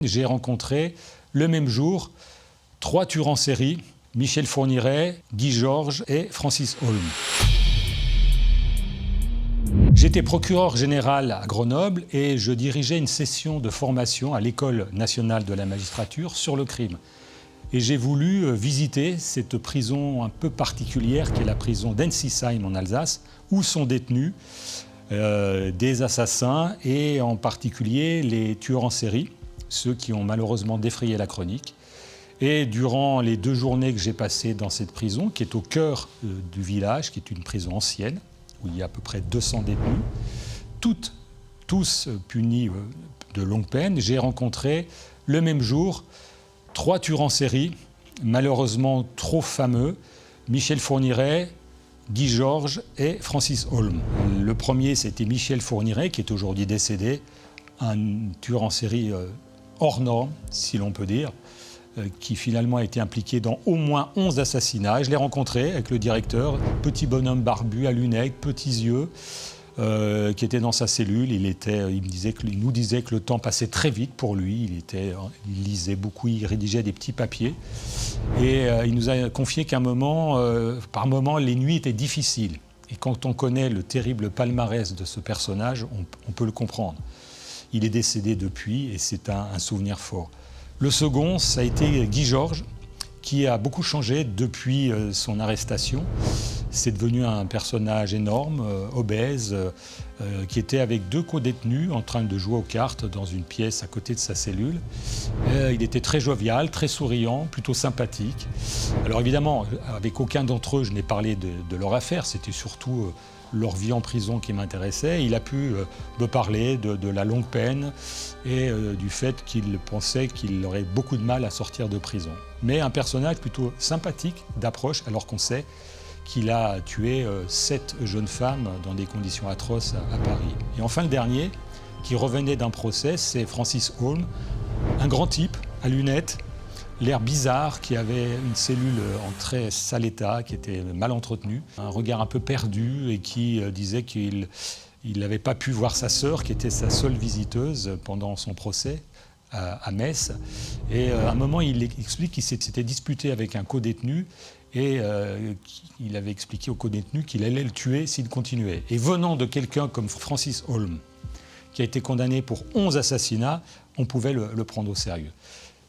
J'ai rencontré le même jour 3 tueurs en série, Michel Fourniret, Guy Georges et Francis Holm. J'étais procureur général à Grenoble et je dirigeais une session de formation à l'École nationale de la magistrature sur le crime. Et j'ai voulu visiter cette prison un peu particulière qui est la prison d'Ensisheim en Alsace, où sont détenus des assassins et en particulier les tueurs en série, ceux qui ont malheureusement défrayé la chronique. Et durant les 2 journées que j'ai passées dans cette prison, qui est au cœur du village, qui est une prison ancienne, où il y a à peu près 200 détenus, tous punis de longue peine, j'ai rencontré le même jour 3 tueurs en série, malheureusement trop fameux, Michel Fourniret, Guy Georges et Francis Holm. Le premier, c'était Michel Fourniret, qui est aujourd'hui décédé, un tueur en série hors norme, si l'on peut dire, qui finalement a été impliqué dans au moins 11 assassinats. Et je l'ai rencontré avec le directeur, petit bonhomme barbu à lunettes, petits yeux, qui était dans sa cellule. Il nous disait que le temps passait très vite pour lui. Il lisait beaucoup, il rédigeait des petits papiers. Et il nous a confié qu'à par moment, les nuits étaient difficiles. Et quand on connaît le terrible palmarès de ce personnage, on peut le comprendre. Il est décédé depuis et c'est un souvenir fort. Le second, ça a été Guy Georges, qui a beaucoup changé depuis son arrestation. C'est devenu un personnage énorme, obèse, qui était avec 2 co-détenus en train de jouer aux cartes dans une pièce à côté de sa cellule. Il était très jovial, très souriant, plutôt sympathique. Alors évidemment, avec aucun d'entre eux, je n'ai parlé de leur affaire, c'était surtout leur vie en prison qui m'intéressait. Il a pu me parler de la longue peine et du fait qu'il pensait qu'il aurait beaucoup de mal à sortir de prison. Mais un personnage plutôt sympathique d'approche, alors qu'on sait qu'il a tué 7 jeunes femmes dans des conditions atroces à Paris. Et enfin le dernier, qui revenait d'un procès, c'est Francis Holm, un grand type à lunettes, l'air bizarre, qui avait une cellule en très sale état, qui était mal entretenue, un regard un peu perdu et qui disait qu'il n'avait pas pu voir sa sœur, qui était sa seule visiteuse pendant son procès à Metz. Et à un moment, il explique qu'il s'était disputé avec un co-détenu et il avait expliqué au co-détenu qu'il allait le tuer s'il continuait. Et venant de quelqu'un comme Francis Holm, qui a été condamné pour 11 assassinats, on pouvait le prendre au sérieux.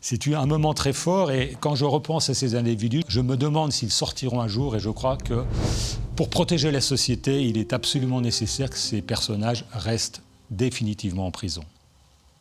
C'est un moment très fort et quand je repense à ces individus, je me demande s'ils sortiront un jour et je crois que pour protéger la société, il est absolument nécessaire que ces personnages restent définitivement en prison.